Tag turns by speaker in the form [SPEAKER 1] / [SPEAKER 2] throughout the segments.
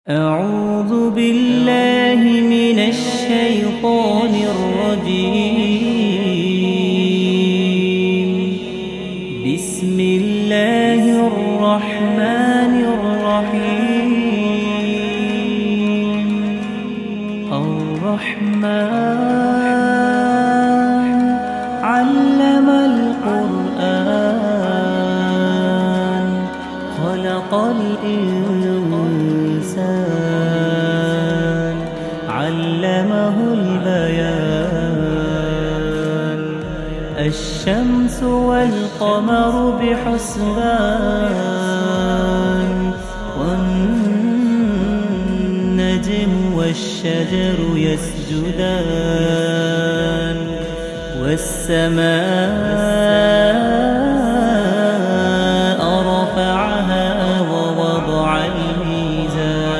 [SPEAKER 1] أعوذ بالله من الشيطان الرجيم. بسم الله الرحمن الرحيم. الرحمن علم القرآن خلق الإنسان علمه البيان. الشمس والقمر بحسبان والنجم والشجر يسجدان والسماء رفعها ووضع الميزان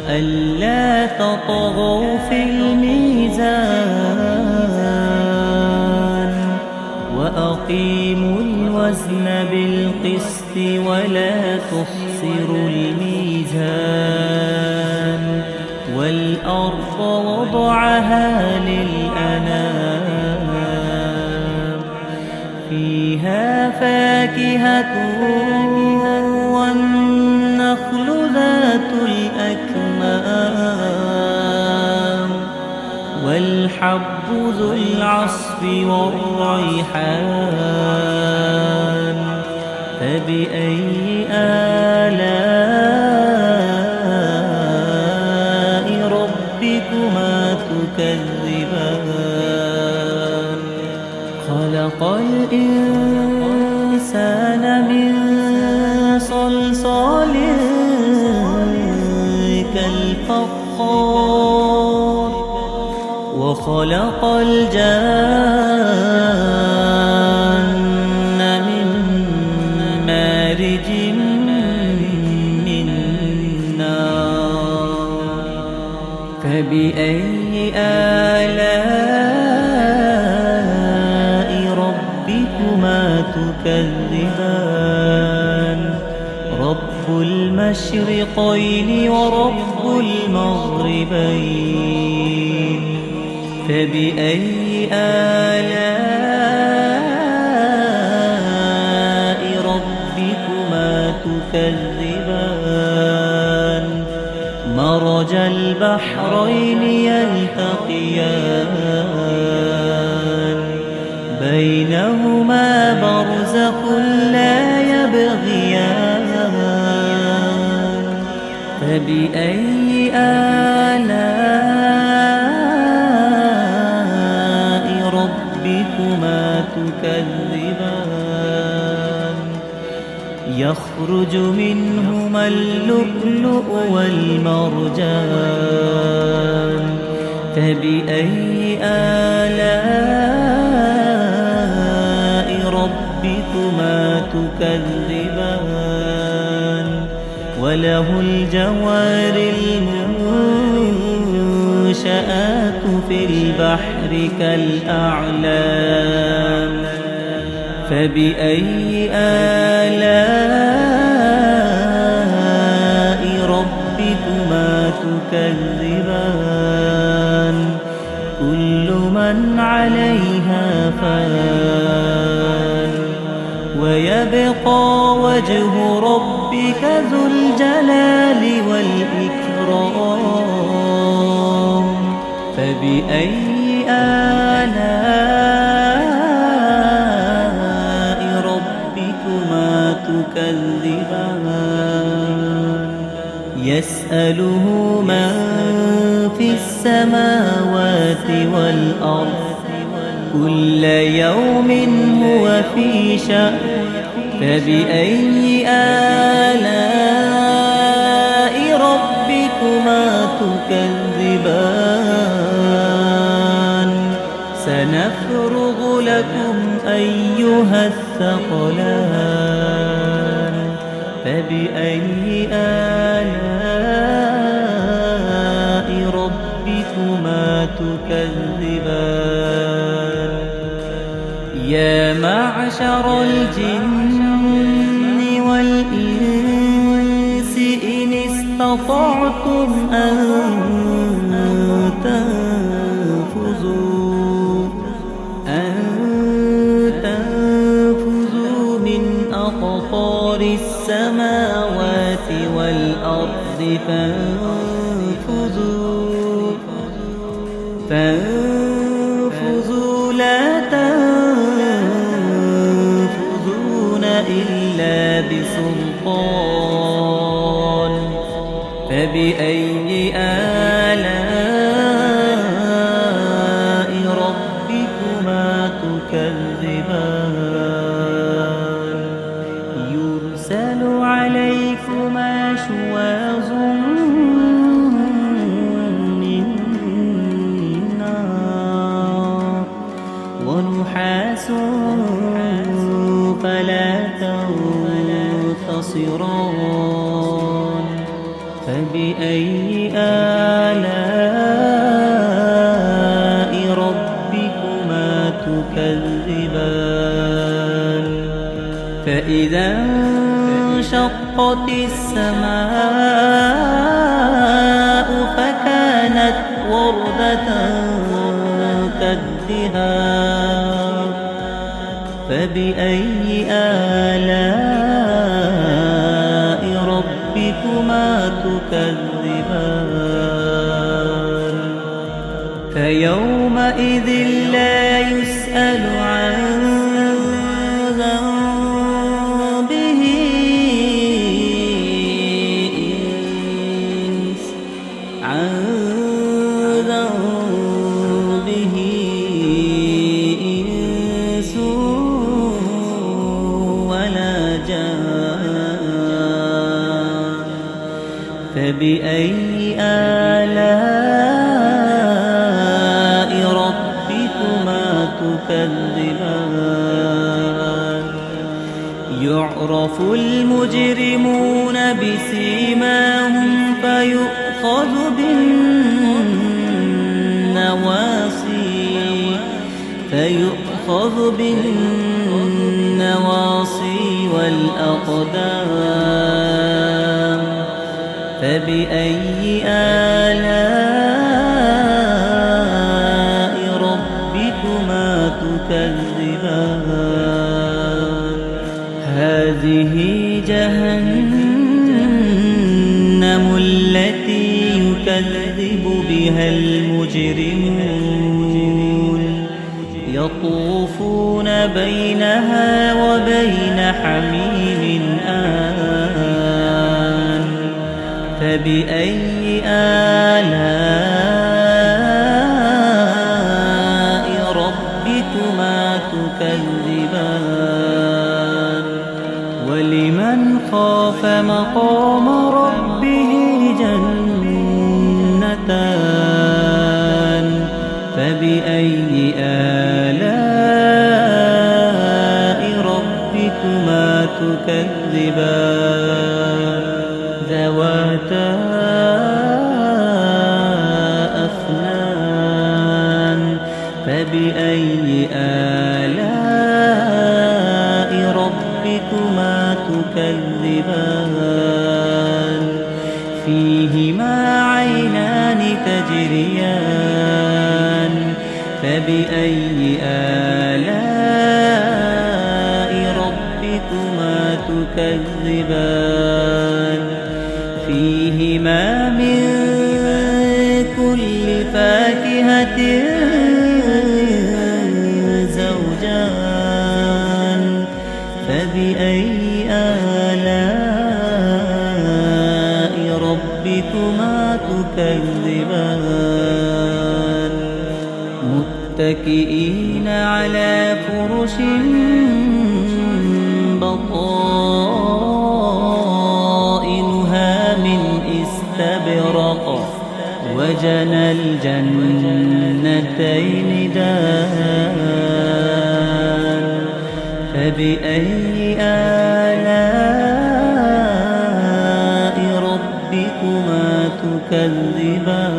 [SPEAKER 1] ألا تطغوا في الميزان وأقيموا الوزن بالقسط ولا تخسروا الميزان. والأرض وضعها للأنام فيها فاكهة والنخل ذات الأكمام والحب ذو العصف والريحان. فبأي آلاء ربكما تكذبان؟ خلق الإنسان من صلصال كالفخار وخلق الجان من مارج من نار. فبأي آلاء ربكما تكذبان؟ رب المشرقين ورب المغربين. فبأي آلاء ربكما تكذبان؟ مرج البحرين يلتقيان بينهما برزخ لا يبغيان. فبأي آلاء ربكما تكذبان؟ يخرج منهما اللؤلؤ والمرجان. فبأي آلاء ربكما تكذبان؟ وله الجوار المنشآت في البحر كالأعلام. فبأي آلاء ربكما تكذبان؟ كل من عليها فان ويبقى وجه ربك ذو الجلال والإكرام. فبأي آلاء ربكما تكذبان؟ يسأله من في السماوات والأرض كل يوم هو في شأن. فبأي آلاء ربكما تكذبان؟ سنفرغ لكم أيها الثقلان. فبأي آلاء ربكما تكذبان؟ يا معشر الجن والإنس إن استطعتم أن تنفذوا من أقطار السماوات والأرض فانفذوا لا تنفذون إلا بسلطان فبأي آلاء ربكما تكذبان يرسل عليكما شواظ من نار ونحاس فلا تنتصران فبأي آلاء ربكما تكذبان فإذا انشقت السماء فكانت وردة كالدهان فبأي آلاء ربكما تكذبان فيومئذ لا يسأل عن ذنبه إنس ولا جان فبأي آلاء ربكما تكذبان يعرف المجرمون بسيماهم فيؤخذ بالنواصي والأقدام فبأي آلاء ربكما تكذبان هذه جهنم التي يكذب بها المجرمون يطوفون بينها وبين حميم آن فبأي آلاء ربكما تكذبان ولمن خاف مقام ربه جنتان فبأي آلاء ربكما تكذبان ذواتا أفنان فبأي آلاء ربكما تكذبان فيهما عينان تجريان فبأي آلاء ربكما تكذبان فيهما من كل فاكهة زوجان فبأي آلاء ربكما تكذبان متكئين على فرش بطائنها من استبرق وجنى الجنتين دان فبأي آلاء ربكما تكذبان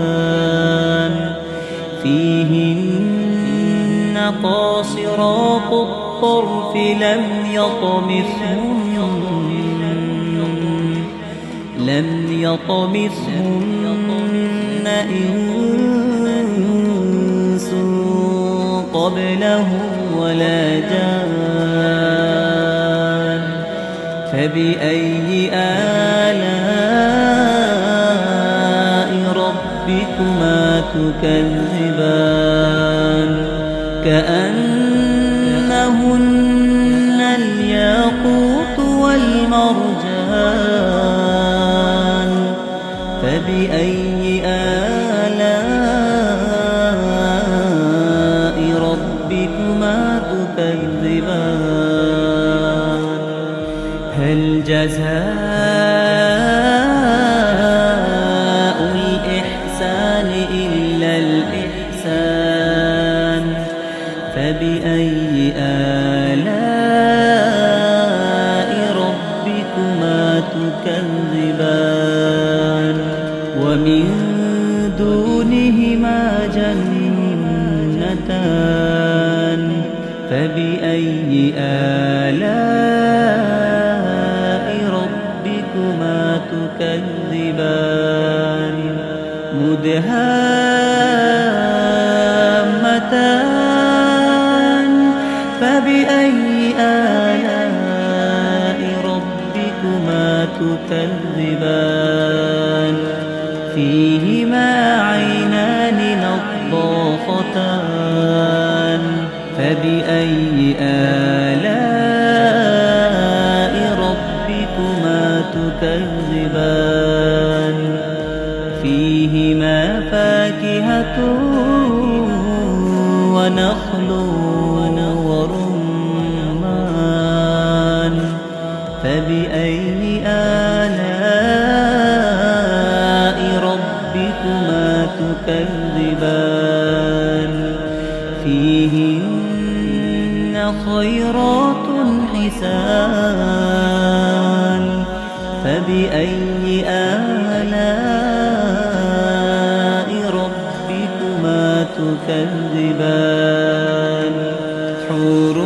[SPEAKER 1] فيهن قاصرات الطرف لم لم يطمثهن إنس قبلهم ولا جان فبأي آلاء ربكما تكذبان كأنهن الياقوت والمرجان فبأي آلاء ربكما تكذبان هل جزاء الإحسان إلا الإحسان فبأي آلاء ربكما تكذبان ومن دونهما جنتان فبأي آلاء ربكما تكذبان مدهامتان فبأي آلاء ربكما تكذبان فيهما عينان نضاختان فبأي آلاء ربكما تكذبان فيهما فاكهة ونخل ورمان فبأي آلاء ربكما تكذبان فيهن خيرات حسان فبأي آلاء ربكما تكذبان حور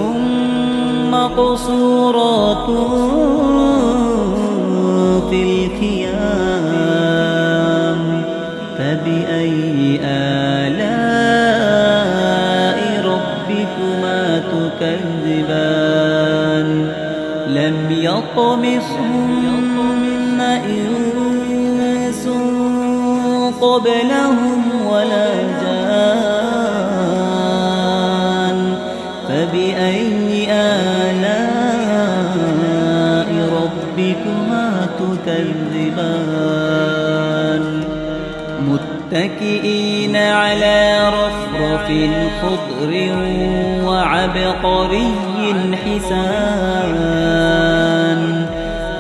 [SPEAKER 1] مقصورات في الخيام فبأي آلاء ربكما تكذبان لم يطمثهن إنس قبلهم ولا جان فبأي آلاء ربكما تكذبان متكئين على رفرف خضر وعبقري حسان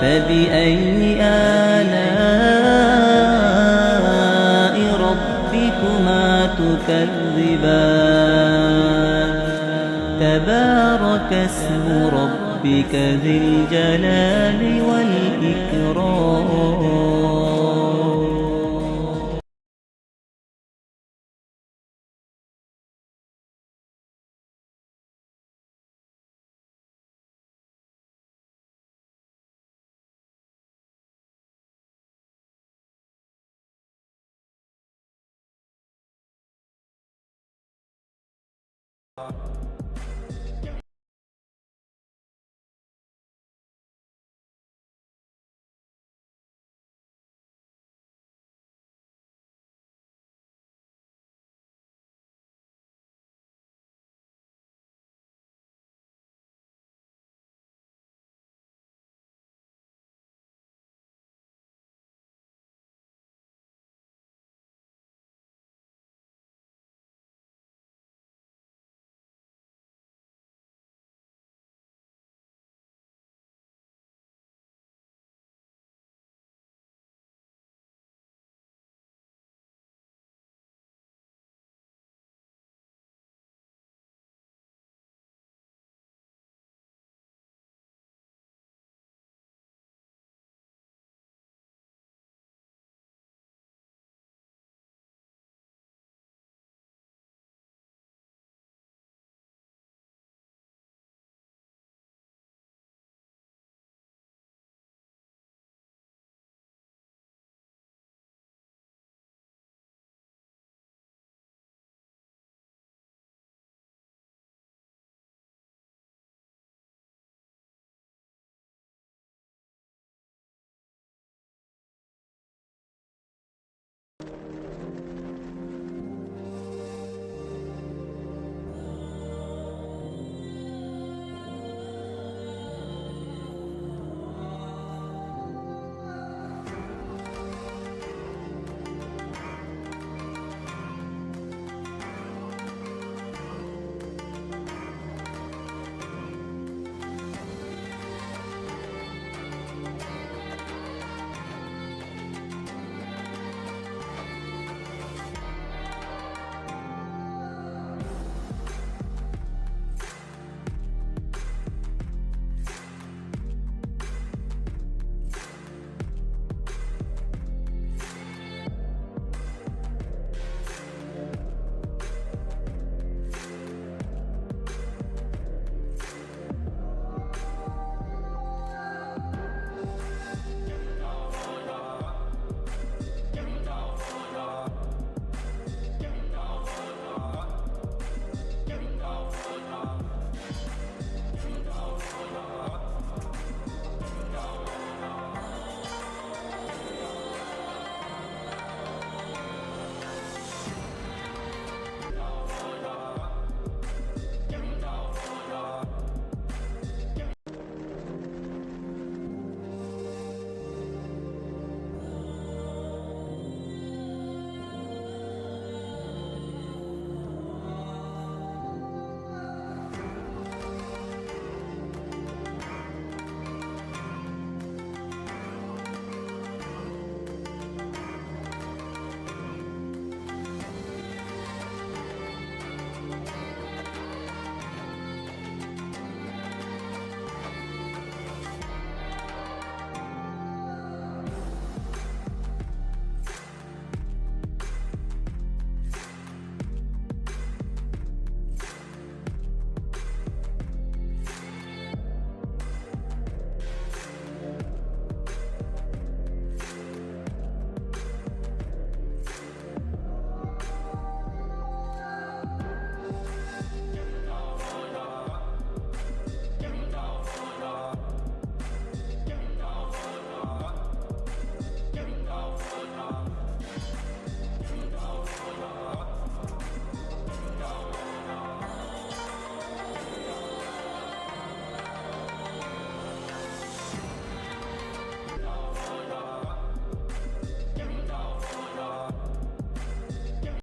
[SPEAKER 1] فبأي آلاء ربكما تكذبان تبارك اسم ربك ذي الجلال والإكرام.